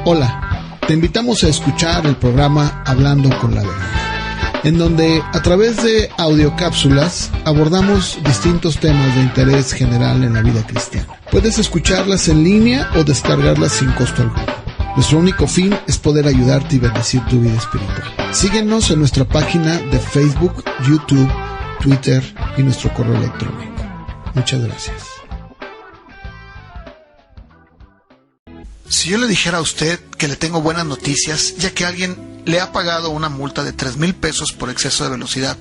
Hola, te invitamos a escuchar el programa Hablando con la Verdad, en donde a través de audiocápsulas abordamos distintos temas de interés general en la vida cristiana. Puedes escucharlas en línea o descargarlas sin costo alguno. Nuestro único fin es poder ayudarte y bendecir tu vida espiritual. Síguenos en nuestra página de Facebook, YouTube, Twitter y nuestro correo electrónico. Muchas gracias. Si yo le dijera a usted que le tengo buenas noticias, ya que alguien le ha pagado una multa de 3,000 pesos por exceso de velocidad,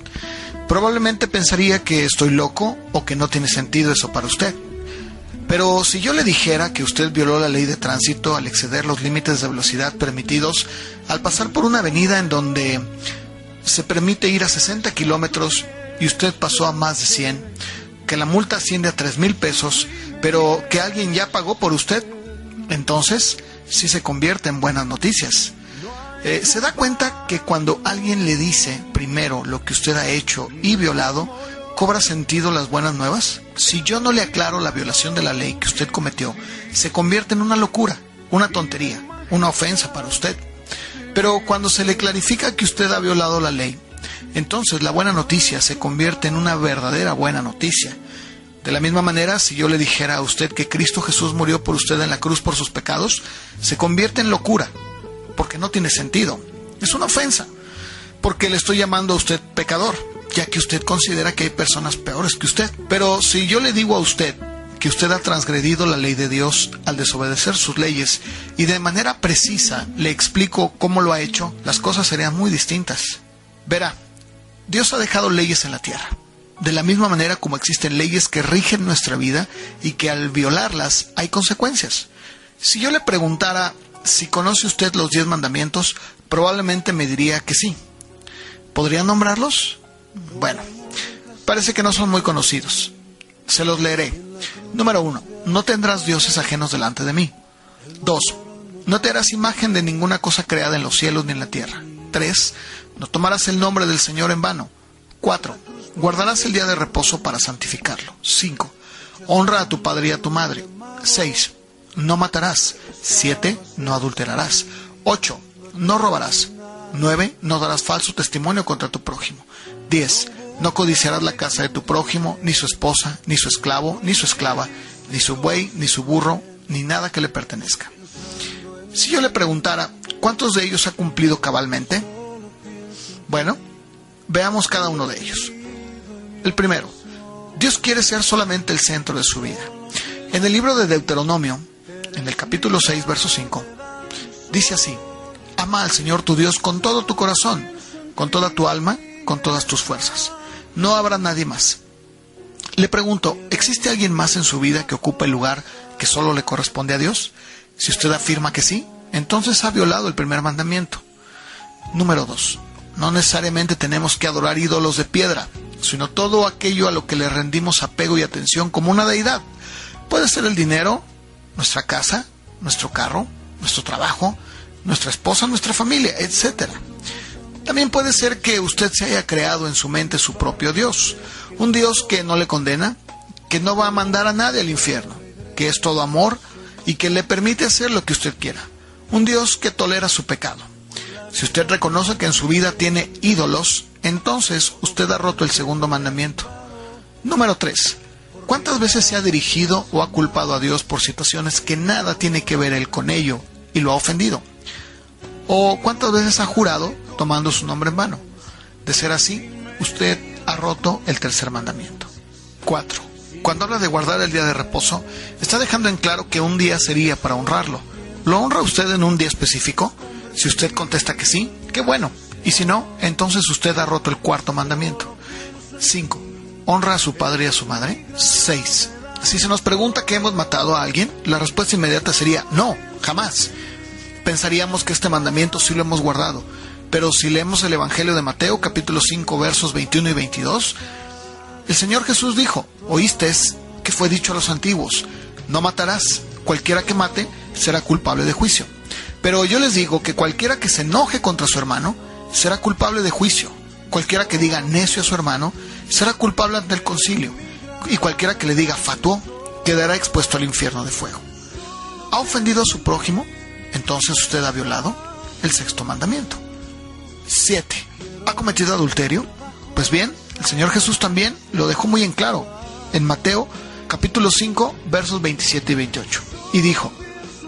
probablemente pensaría que estoy loco o que no tiene sentido eso para usted. Pero si yo le dijera que usted violó la ley de tránsito al exceder los límites de velocidad permitidos al pasar por una avenida en donde se permite ir a 60 kilómetros y usted pasó a más de 100, que la multa asciende a 3,000 pesos, pero que alguien ya pagó por usted, entonces sí se convierte en buenas noticias. ¿Se da cuenta que cuando alguien le dice primero lo que usted ha hecho y violado, cobra sentido las buenas nuevas? Si yo no le aclaro la violación de la ley que usted cometió, se convierte en una locura, una tontería, una ofensa para usted. Pero cuando se le clarifica que usted ha violado la ley, entonces la buena noticia se convierte en una verdadera buena noticia. De la misma manera, si yo le dijera a usted que Cristo Jesús murió por usted en la cruz por sus pecados, se convierte en locura, porque no tiene sentido. Es una ofensa, porque le estoy llamando a usted pecador, ya que usted considera que hay personas peores que usted. Pero si yo le digo a usted que usted ha transgredido la ley de Dios al desobedecer sus leyes y de manera precisa le explico cómo lo ha hecho, las cosas serían muy distintas. Verá, Dios ha dejado leyes en la tierra, de la misma manera como existen leyes que rigen nuestra vida y que al violarlas hay consecuencias. Si yo le preguntara si conoce usted los 10 mandamientos, probablemente me diría que sí. ¿Podría nombrarlos? Bueno, parece que no son muy conocidos. Se los leeré. Número 1. No tendrás dioses ajenos delante de mí. 2. No te harás imagen de ninguna cosa creada en los cielos ni en la tierra. 3. No tomarás el nombre del Señor en vano. 4. Guardarás el día de reposo para santificarlo. 5. Honra a tu padre y a tu madre. 6. No matarás. 7. No adulterarás. 8. No robarás. 9. No darás falso testimonio contra tu prójimo. 10. No codiciarás la casa de tu prójimo, ni su esposa, ni su esclavo, ni su esclava, ni su buey, ni su burro, ni nada que le pertenezca. Si yo le preguntara, ¿cuántos de ellos ha cumplido cabalmente? Bueno, veamos cada uno de ellos. El primero, Dios quiere ser solamente el centro de su vida. En el libro de Deuteronomio, en el capítulo 6, verso 5, dice así: ama al Señor tu Dios con todo tu corazón, con toda tu alma, con todas tus fuerzas. No habrá nadie más. Le pregunto, ¿existe alguien más en su vida que ocupe el lugar que solo le corresponde a Dios? Si usted afirma que sí, entonces ha violado el primer mandamiento. Número 2. No necesariamente tenemos que adorar ídolos de piedra, sino todo aquello a lo que le rendimos apego y atención como una deidad. Puede ser el dinero, nuestra casa, nuestro carro, nuestro trabajo, nuestra esposa, nuestra familia, etc. También puede ser que usted se haya creado en su mente su propio Dios, un Dios que no le condena, que no va a mandar a nadie al infierno, que es todo amor y que le permite hacer lo que usted quiera, un Dios que tolera su pecado. Si usted reconoce que en su vida tiene ídolos, entonces usted ha roto el segundo mandamiento. Número 3. ¿Cuántas veces se ha dirigido o ha culpado a Dios por situaciones que nada tiene que ver él con ello y lo ha ofendido? ¿O cuántas veces ha jurado tomando su nombre en vano? De ser así, usted ha roto el tercer mandamiento. 4. Cuando habla de guardar el día de reposo, está dejando en claro que un día sería para honrarlo. ¿Lo honra usted en un día específico? Si usted contesta que sí, qué bueno. Y si no, entonces usted ha roto el cuarto mandamiento. 5. ¿Honra a su padre y a su madre? 6. Si se nos pregunta que hemos matado a alguien, la respuesta inmediata sería no, jamás. Pensaríamos que este mandamiento sí lo hemos guardado, pero si leemos el Evangelio de Mateo, capítulo 5, versos 21 y 22, el Señor Jesús dijo: oísteis que fue dicho a los antiguos, no matarás, cualquiera que mate será culpable de juicio. Pero yo les digo que cualquiera que se enoje contra su hermano será culpable de juicio. Cualquiera que diga necio a su hermano será culpable ante el concilio, y cualquiera que le diga fatuo quedará expuesto al infierno de fuego. ¿Ha ofendido a su prójimo? entonces usted ha violado el sexto mandamiento. 7. ¿Ha cometido adulterio? Pues bien, el Señor Jesús también lo dejó muy en claro en Mateo capítulo 5 versos 27 y 28. Y dijo: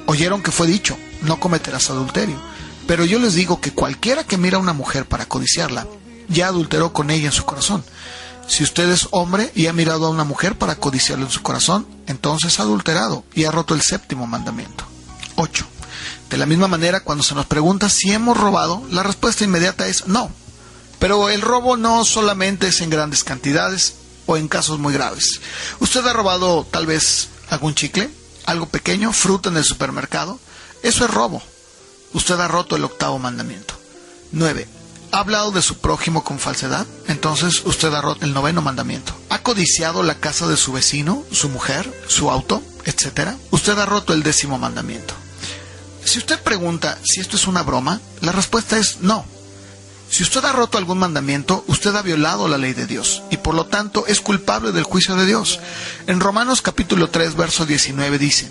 oyeron que fue dicho, no cometerás adulterio. Pero yo les digo que cualquiera que mira a una mujer para codiciarla, ya adulteró con ella en su corazón. Si usted es hombre y ha mirado a una mujer para codiciarla en su corazón, entonces ha adulterado y ha roto el séptimo mandamiento. 8. De la misma manera, cuando se nos pregunta si hemos robado, la respuesta inmediata es no. Pero el robo no solamente es en grandes cantidades o en casos muy graves. ¿Usted ha robado tal vez algún chicle, algo pequeño, fruta en el supermercado? Eso es robo. Usted ha roto el octavo mandamiento. 9. ¿Ha hablado de su prójimo con falsedad? Entonces usted ha roto el noveno mandamiento. ¿Ha codiciado la casa de su vecino, su mujer, su auto, etcétera? Usted ha roto el décimo mandamiento. Si usted pregunta si esto es una broma, la respuesta es no. Si usted ha roto algún mandamiento, usted ha violado la ley de Dios y por lo tanto es culpable del juicio de Dios. En Romanos capítulo 3, verso 19 dice: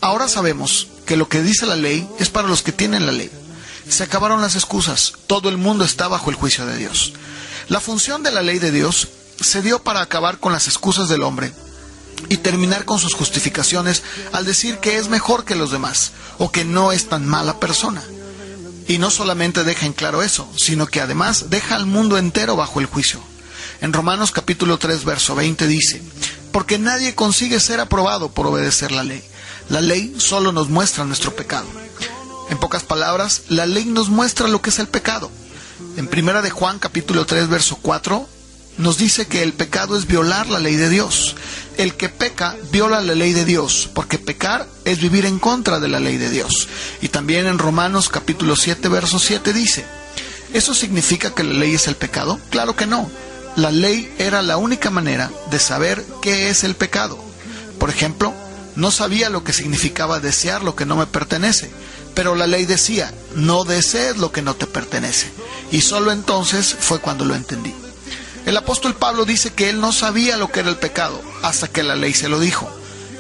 ahora sabemos que lo que dice la ley es para los que tienen la ley. Se acabaron las excusas, todo el mundo está bajo el juicio de Dios. La función de la ley de Dios se dio para acabar con las excusas del hombre y terminar con sus justificaciones al decir que es mejor que los demás o que no es tan mala persona. Y no solamente deja en claro eso, sino que además deja al mundo entero bajo el juicio. En Romanos capítulo 3, verso 20 dice: porque nadie consigue ser aprobado por obedecer la ley. La ley solo nos muestra nuestro pecado. En pocas palabras, la ley nos muestra lo que es el pecado. En 1 de Juan capítulo 3, verso 4, nos dice que el pecado es violar la ley de Dios. El que peca viola la ley de Dios, porque pecar es vivir en contra de la ley de Dios. Y también en Romanos capítulo 7, verso 7 dice: ¿eso significa que la ley es el pecado? Claro que no. La ley era la única manera de saber qué es el pecado. Por ejemplo, no sabía lo que significaba desear lo que no me pertenece, pero la ley decía: no desees lo que no te pertenece. Y solo entonces fue cuando lo entendí. El apóstol Pablo dice que él no sabía lo que era el pecado hasta que la ley se lo dijo.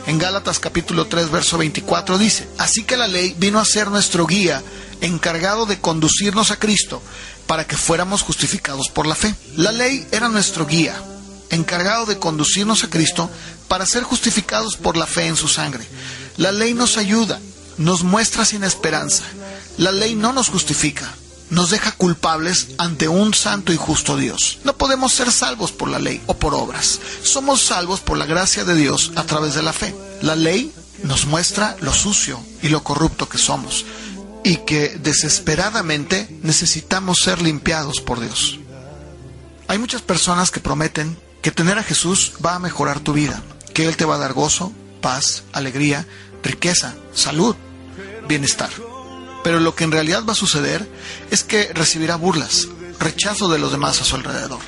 En Gálatas capítulo 3, verso 24 dice: así que la ley vino a ser nuestro guía, encargado de conducirnos a Cristo, para que fuéramos justificados por la fe. La ley era nuestro guía, encargado de conducirnos a Cristo para ser justificados por la fe en su sangre. La ley nos ayuda, nos muestra sin esperanza. La ley no nos justifica, nos deja culpables ante un santo y justo Dios. No podemos ser salvos por la ley o por obras. Somos salvos por la gracia de Dios a través de la fe. La ley nos muestra lo sucio y lo corrupto que somos y que desesperadamente necesitamos ser limpiados por Dios. Hay muchas personas que prometen que tener a Jesús va a mejorar tu vida, que Él te va a dar gozo, paz, alegría, riqueza, salud, bienestar. Pero lo que en realidad va a suceder es que recibirá burlas, rechazo de los demás a su alrededor.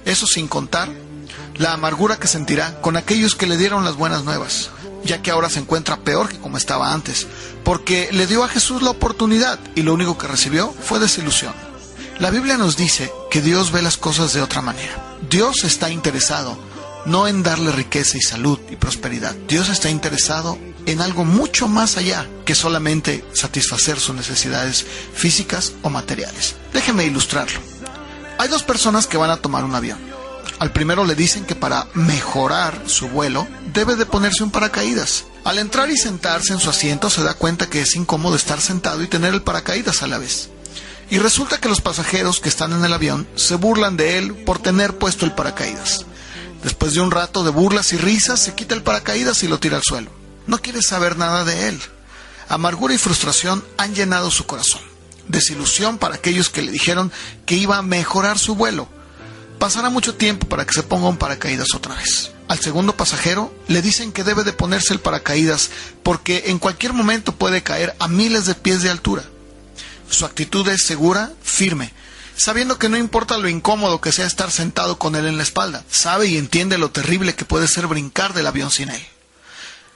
Eso sin contar la amargura que sentirá con aquellos que le dieron las buenas nuevas, ya que ahora se encuentra peor que como estaba antes, porque le dio a Jesús la oportunidad y lo único que recibió fue desilusión. La Biblia nos dice que Dios ve las cosas de otra manera. Dios está interesado no en darle riqueza y salud y prosperidad. Dios está interesado en algo mucho más allá que solamente satisfacer sus necesidades físicas o materiales. Déjenme ilustrarlo. Hay dos personas que van a tomar un avión. Al primero le dicen que para mejorar su vuelo debe de ponerse un paracaídas. Al entrar y sentarse en su asiento se da cuenta que es incómodo estar sentado y tener el paracaídas a la vez. Y resulta que los pasajeros que están en el avión se burlan de él por tener puesto el paracaídas. Después de un rato de burlas y risas, se quita el paracaídas y lo tira al suelo. No quiere saber nada de él. Amargura y frustración han llenado su corazón. Desilusión para aquellos que le dijeron que iba a mejorar su vuelo. Pasará mucho tiempo para que se ponga un paracaídas otra vez. Al segundo pasajero le dicen que debe de ponerse el paracaídas porque en cualquier momento puede caer a miles de pies de altura. Su actitud es segura, firme, sabiendo que no importa lo incómodo que sea estar sentado con él en la espalda. Sabe y entiende lo terrible que puede ser brincar del avión sin él.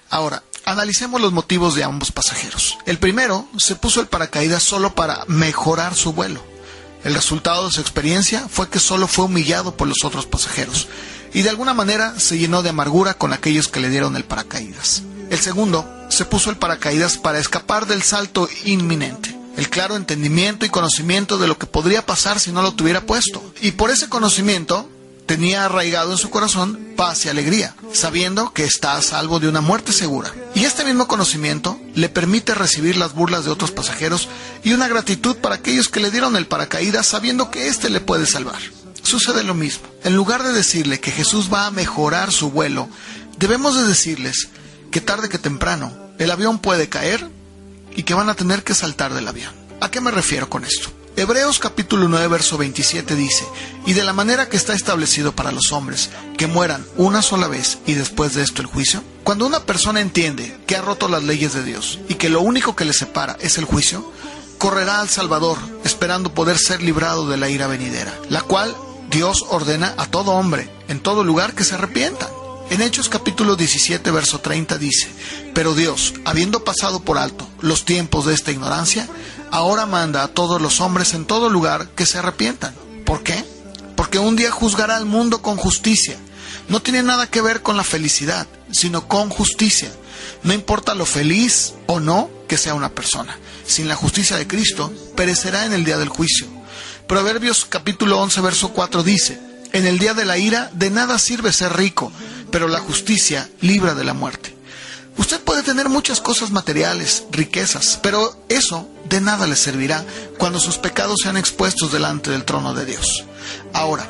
Ahora, analicemos los motivos de ambos pasajeros. El primero se puso el paracaídas solo para mejorar su vuelo. El resultado de su experiencia fue que solo fue humillado por los otros pasajeros y de alguna manera se llenó de amargura con aquellos que le dieron el paracaídas. El segundo, se puso el paracaídas para escapar del salto inminente. El claro entendimiento y conocimiento de lo que podría pasar si no lo tuviera puesto. Y por ese conocimiento tenía arraigado en su corazón paz y alegría, sabiendo que está a salvo de una muerte segura. Y este mismo conocimiento le permite recibir las burlas de otros pasajeros y una gratitud para aquellos que le dieron el paracaídas sabiendo que éste le puede salvar. Sucede lo mismo. En lugar de decirle que Jesús va a mejorar su vuelo, debemos de decirles que tarde que temprano el avión puede caer y que van a tener que saltar del avión. ¿A qué me refiero con esto? Hebreos capítulo 9, verso 27 dice: y de la manera que está establecido para los hombres, que mueran una sola vez y después de esto el juicio. Cuando una persona entiende que ha roto las leyes de Dios y que lo único que le separa es el juicio, correrá al Salvador, esperando poder ser librado de la ira venidera, la cual Dios ordena a todo hombre, en todo lugar, que se arrepientan. En Hechos capítulo 17, verso 30 dice: pero Dios, habiendo pasado por alto los tiempos de esta ignorancia, ahora manda a todos los hombres en todo lugar que se arrepientan. ¿Por qué? Porque un día juzgará al mundo con justicia. No tiene nada que ver con la felicidad, sino con justicia. No importa lo feliz o no que sea una persona. Sin la justicia de Cristo, perecerá en el día del juicio. Proverbios capítulo 11, verso 4 dice: en el día de la ira de nada sirve ser rico, pero la justicia libra de la muerte. Usted puede tener muchas cosas materiales, riquezas, pero eso de nada le servirá cuando sus pecados sean expuestos delante del trono de Dios. Ahora,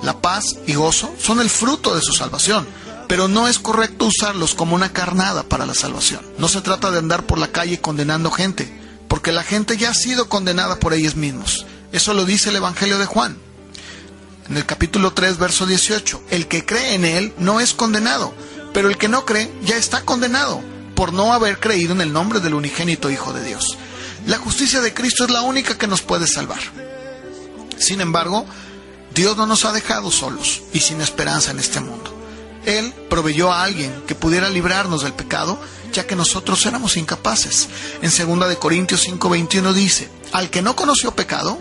la paz y gozo son el fruto de su salvación, pero no es correcto usarlos como una carnada para la salvación. No se trata de andar por la calle condenando gente, porque la gente ya ha sido condenada por ellos mismos. Eso lo dice el Evangelio de Juan. En el capítulo 3, verso 18, el que cree en él no es condenado, pero el que no cree ya está condenado, por no haber creído en el nombre del unigénito Hijo de Dios. La justicia de Cristo es la única que nos puede salvar. Sin embargo, Dios no nos ha dejado solos y sin esperanza en este mundo. Él proveyó a alguien que pudiera librarnos del pecado, ya que nosotros éramos incapaces. En 2 Corintios 5:21 dice: al que no conoció pecado,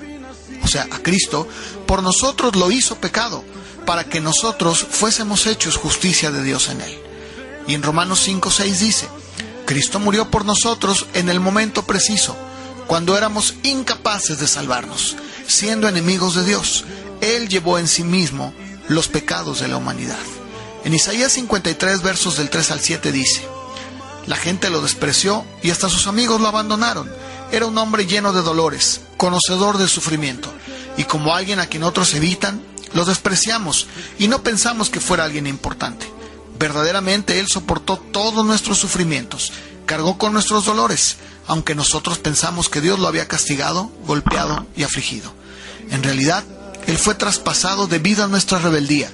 o sea, a Cristo, por nosotros lo hizo pecado, para que nosotros fuésemos hechos justicia de Dios en él. Y en Romanos 5:6 dice: Cristo murió por nosotros en el momento preciso, cuando éramos incapaces de salvarnos, siendo enemigos de Dios. Él llevó en sí mismo los pecados de la humanidad. En Isaías 53, versos del 3 al 7 dice: la gente lo despreció y hasta sus amigos lo abandonaron. Era un hombre lleno de dolores, conocedor del sufrimiento, y como alguien a quien otros evitan, lo despreciamos y no pensamos que fuera alguien importante. Verdaderamente Él soportó todos nuestros sufrimientos, cargó con nuestros dolores, aunque nosotros pensamos que Dios lo había castigado, golpeado y afligido. En realidad, Él fue traspasado debido a nuestra rebeldía,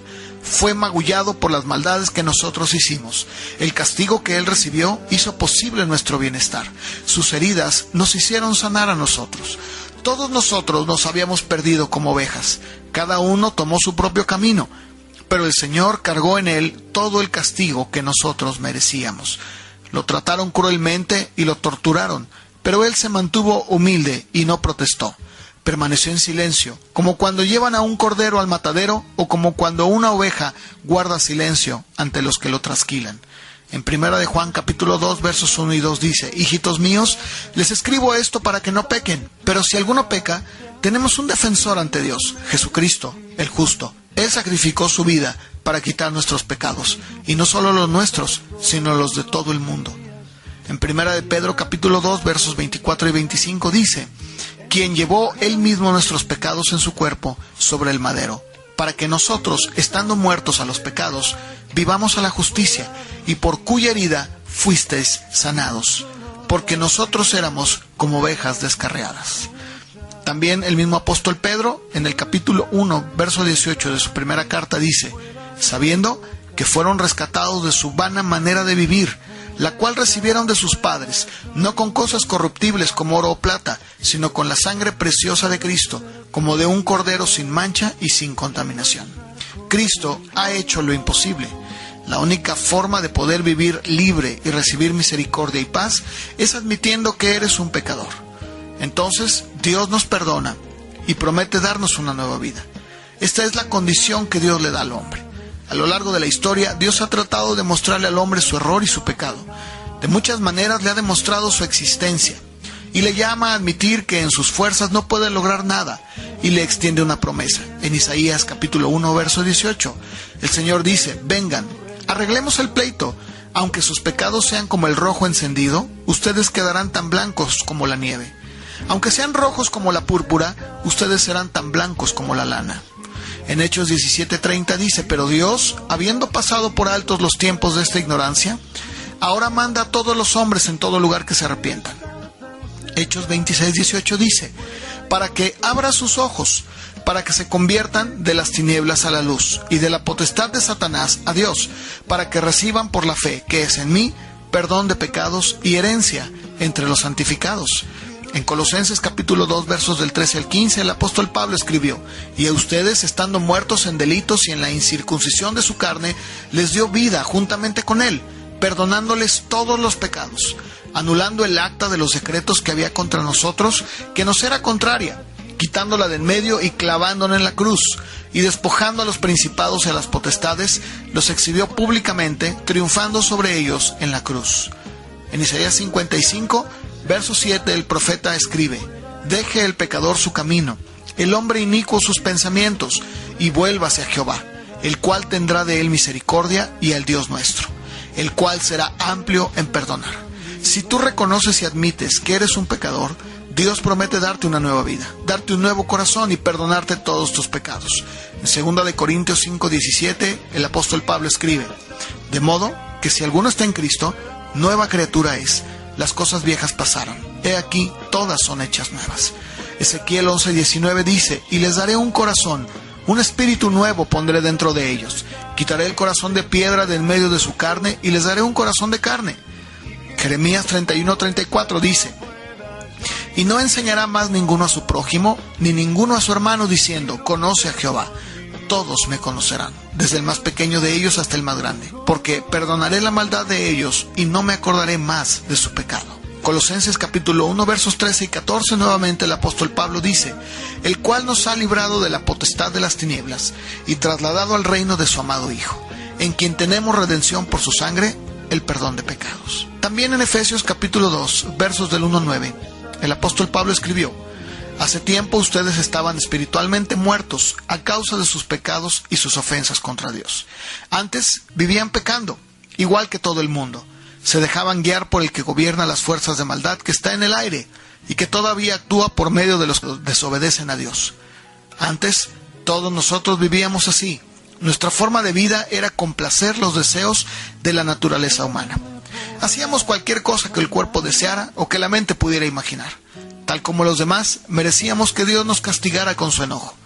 fue magullado por las maldades que nosotros hicimos. El castigo que Él recibió hizo posible nuestro bienestar. Sus heridas nos hicieron sanar a nosotros. Todos nosotros nos habíamos perdido como ovejas. Cada uno tomó su propio camino, pero el Señor cargó en Él todo el castigo que nosotros merecíamos. Lo trataron cruelmente y lo torturaron, pero Él se mantuvo humilde y no protestó. Permaneció en silencio, como cuando llevan a un cordero al matadero o como cuando una oveja guarda silencio ante los que lo trasquilan. En 1 de Juan capítulo 2, versos 1 y 2 dice: hijitos míos, les escribo esto para que no pequen, pero si alguno peca, tenemos un defensor ante Dios, Jesucristo, el justo. Él sacrificó su vida para quitar nuestros pecados, y no solo los nuestros, sino los de todo el mundo. En 1 de Pedro capítulo 2, versos 24 y 25 dice: quien llevó él mismo nuestros pecados en su cuerpo sobre el madero, para que nosotros, estando muertos a los pecados, vivamos a la justicia, y por cuya herida fuisteis sanados, porque nosotros éramos como ovejas descarriadas. También el mismo apóstol Pedro, en el capítulo 1, verso 18 de su primera carta, dice: sabiendo que fueron rescatados de su vana manera de vivir, la cual recibieron de sus padres, no con cosas corruptibles como oro o plata, sino con la sangre preciosa de Cristo, como de un cordero sin mancha y sin contaminación. Cristo ha hecho lo imposible. La única forma de poder vivir libre y recibir misericordia y paz es admitiendo que eres un pecador. Entonces, Dios nos perdona y promete darnos una nueva vida. Esta es la condición que Dios le da al hombre. A lo largo de la historia, Dios ha tratado de mostrarle al hombre su error y su pecado. De muchas maneras le ha demostrado su existencia y le llama a admitir que en sus fuerzas no puede lograr nada, y le extiende una promesa. En Isaías capítulo 1, verso 18, el Señor dice: vengan, arreglemos el pleito. Aunque sus pecados sean como el rojo encendido, ustedes quedarán tan blancos como la nieve. Aunque sean rojos como la púrpura, ustedes serán tan blancos como la lana. En Hechos 17:30 dice: pero Dios, habiendo pasado por altos los tiempos de esta ignorancia, ahora manda a todos los hombres en todo lugar que se arrepientan. Hechos 26:18 dice: para que abra sus ojos, para que se conviertan de las tinieblas a la luz, y de la potestad de Satanás a Dios, para que reciban por la fe que es en mí perdón de pecados y herencia entre los santificados. En Colosenses capítulo 2, versos del 13 al 15, el apóstol Pablo escribió: y a ustedes, estando muertos en delitos y en la incircuncisión de su carne, les dio vida juntamente con él, perdonándoles todos los pecados, anulando el acta de los decretos que había contra nosotros, que nos era contraria, quitándola del medio y clavándola en la cruz, y despojando a los principados y a las potestades, los exhibió públicamente, triunfando sobre ellos en la cruz. En Isaías 55, verso 7, el profeta escribe: deje el pecador su camino, el hombre inicuo sus pensamientos, y vuélvase a Jehová, el cual tendrá de él misericordia, y al Dios nuestro, el cual será amplio en perdonar. Si tú reconoces y admites que eres un pecador, Dios promete darte una nueva vida, darte un nuevo corazón y perdonarte todos tus pecados. En 2 Corintios 5:17, el apóstol Pablo escribe: de modo que si alguno está en Cristo, nueva criatura es, las cosas viejas pasaron, he aquí todas son hechas nuevas. Ezequiel 11:19 dice: y les daré un corazón, un espíritu nuevo pondré dentro de ellos, quitaré el corazón de piedra del medio de su carne y les daré un corazón de carne. Jeremías 31:34 dice: y no enseñará más ninguno a su prójimo, ni ninguno a su hermano, diciendo: conoce a Jehová. Todos me conocerán, desde el más pequeño de ellos hasta el más grande, porque perdonaré la maldad de ellos y no me acordaré más de su pecado. Colosenses capítulo 1, versos 13 y 14, nuevamente el apóstol Pablo dice: el cual nos ha librado de la potestad de las tinieblas y trasladado al reino de su amado Hijo, en quien tenemos redención por su sangre, el perdón de pecados. También en Efesios capítulo 2, versos del 1 al 9, el apóstol Pablo escribió: hace tiempo ustedes estaban espiritualmente muertos a causa de sus pecados y sus ofensas contra Dios. Antes vivían pecando, igual que todo el mundo. Se dejaban guiar por el que gobierna las fuerzas de maldad que está en el aire y que todavía actúa por medio de los que desobedecen a Dios. Antes, todos nosotros vivíamos así. Nuestra forma de vida era complacer los deseos de la naturaleza humana. Hacíamos cualquier cosa que el cuerpo deseara o que la mente pudiera imaginar. Tal como los demás, merecíamos que Dios nos castigara con su enojo.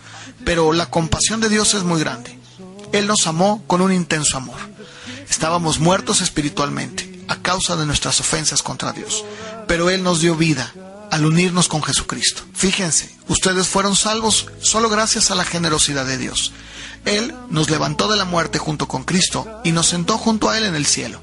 Pero la compasión de Dios es muy grande. Él nos amó con un intenso amor. Estábamos muertos espiritualmente a causa de nuestras ofensas contra Dios, pero Él nos dio vida al unirnos con Jesucristo. Fíjense, ustedes fueron salvos solo gracias a la generosidad de Dios. Él nos levantó de la muerte junto con Cristo y nos sentó junto a Él en el cielo.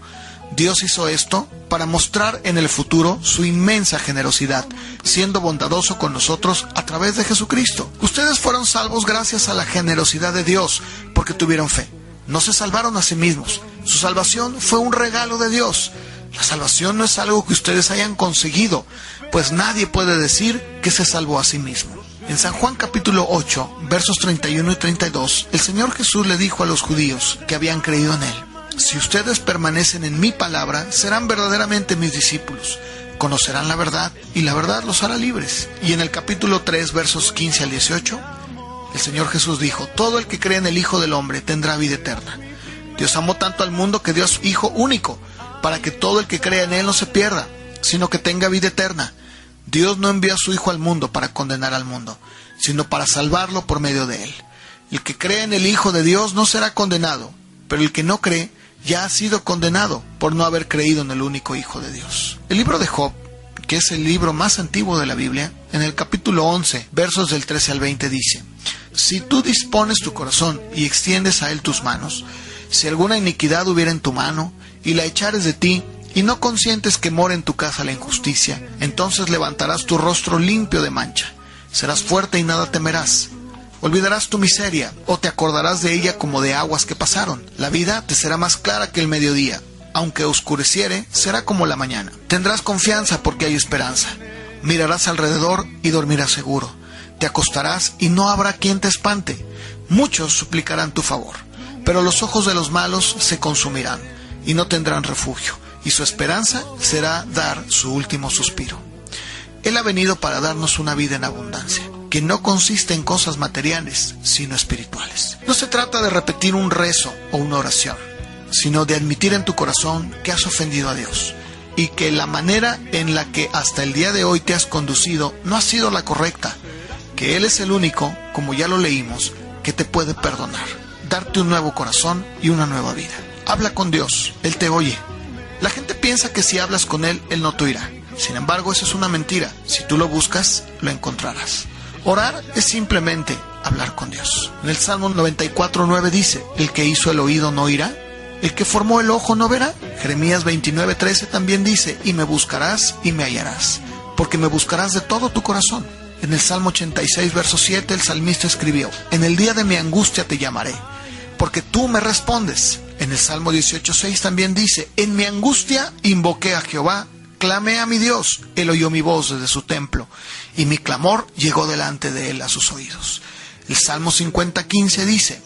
Dios hizo esto para mostrar en el futuro su inmensa generosidad, siendo bondadoso con nosotros a través de Jesucristo. Ustedes fueron salvos gracias a la generosidad de Dios, porque tuvieron fe. No se salvaron a sí mismos. Su salvación fue un regalo de Dios. La salvación no es algo que ustedes hayan conseguido, pues nadie puede decir que se salvó a sí mismo. En San Juan capítulo 8, versos 31 y 32, el Señor Jesús le dijo a los judíos que habían creído en Él: si ustedes permanecen en mi palabra, serán verdaderamente mis discípulos. Conocerán la verdad, y la verdad los hará libres. Y en el capítulo 3, versos 15 al 18, el Señor Jesús dijo: todo el que cree en el Hijo del Hombre tendrá vida eterna. Dios amó tanto al mundo que dio a su Hijo único, para que todo el que crea en Él no se pierda, sino que tenga vida eterna. Dios no envió a su Hijo al mundo para condenar al mundo, sino para salvarlo por medio de Él. El que cree en el Hijo de Dios no será condenado, pero el que no cree ya ha sido condenado por no haber creído en el único Hijo de Dios. El libro de Job, que es el libro más antiguo de la Biblia, en el capítulo 11, versos del 13 al 20 dice: si tú dispones tu corazón y extiendes a él tus manos, si alguna iniquidad hubiera en tu mano, y la echares de ti, y no consientes que more en tu casa la injusticia, entonces levantarás tu rostro limpio de mancha, serás fuerte y nada temerás. Olvidarás tu miseria, o te acordarás de ella como de aguas que pasaron. La vida te será más clara que el mediodía, aunque oscureciere, será como la mañana. Tendrás confianza porque hay esperanza. Mirarás alrededor y dormirás seguro. Te acostarás y no habrá quien te espante. Muchos suplicarán tu favor, pero los ojos de los malos se consumirán y no tendrán refugio, y su esperanza será dar su último suspiro. Él ha venido para darnos una vida en abundancia, que no consiste en cosas materiales, sino espirituales. No se trata de repetir un rezo o una oración, sino de admitir en tu corazón que has ofendido a Dios y que la manera en la que hasta el día de hoy te has conducido no ha sido la correcta, que Él es el único, como ya lo leímos, que te puede perdonar, darte un nuevo corazón y una nueva vida. Habla con Dios, Él te oye. La gente piensa que si hablas con Él, Él no te oirá. Sin embargo, eso es una mentira. Si tú lo buscas, lo encontrarás. Orar es simplemente hablar con Dios. En el Salmo 94:9 dice, el que hizo el oído no oirá, el que formó el ojo no verá. Jeremías 29:13 también dice, y me buscarás y me hallarás, porque me buscarás de todo tu corazón. En el Salmo 86, verso 7, el salmista escribió, en el día de mi angustia te llamaré, porque tú me respondes. En el Salmo 18:6 también dice, en mi angustia invoqué a Jehová, clamé a mi Dios, Él oyó mi voz desde su templo, y mi clamor llegó delante de Él a sus oídos. El Salmo 50:15 dice,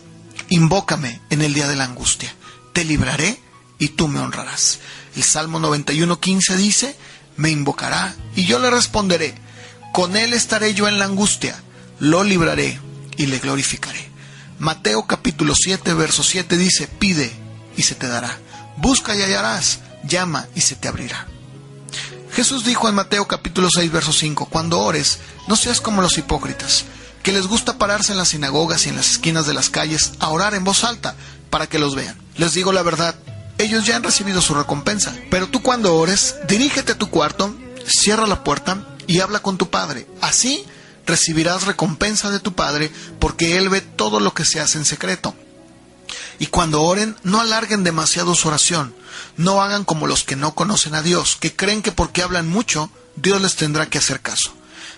invócame en el día de la angustia, te libraré y tú me honrarás. El Salmo 91:15 dice, me invocará y yo le responderé, con Él estaré yo en la angustia, lo libraré y le glorificaré. Mateo capítulo 7, verso 7 dice, pide y se te dará, busca y hallarás, llama y se te abrirá. Jesús dijo en Mateo capítulo 6, verso 5, cuando ores, no seas como los hipócritas, que les gusta pararse en las sinagogas y en las esquinas de las calles a orar en voz alta para que los vean. Les digo la verdad, ellos ya han recibido su recompensa. Pero tú cuando ores, dirígete a tu cuarto, cierra la puerta y habla con tu Padre. Así recibirás recompensa de tu Padre, porque Él ve todo lo que se hace en secreto. Y cuando oren, no alarguen demasiado su oración. No hagan como los que no conocen a Dios, que creen que porque hablan mucho, Dios les tendrá que hacer caso.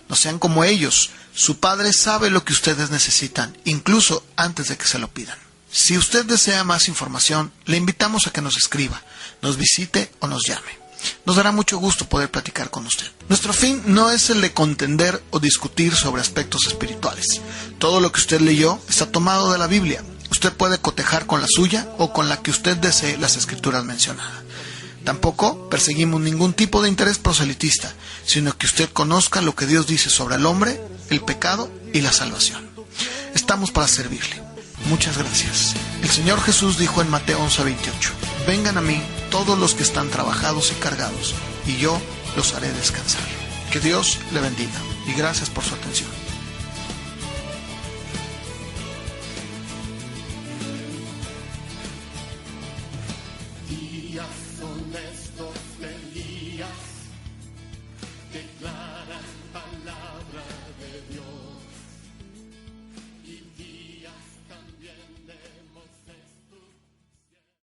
No sean como ellos. Su Padre sabe lo que ustedes necesitan, incluso antes de que se lo pidan. Si usted desea más información, le invitamos a que nos escriba, nos visite o nos llame. Nos dará mucho gusto poder platicar con usted. Nuestro fin no es el de contender o discutir sobre aspectos espirituales. Todo lo que usted leyó está tomado de la Biblia. Usted puede cotejar con la suya o con la que usted desee las escrituras mencionadas. Tampoco perseguimos ningún tipo de interés proselitista, sino que usted conozca lo que Dios dice sobre el hombre, el pecado y la salvación. Estamos para servirle. Muchas gracias. El Señor Jesús dijo en Mateo 11:28, vengan a mí todos los que están trabajados y cargados, y yo los haré descansar. Que Dios le bendiga y gracias por su atención. Días son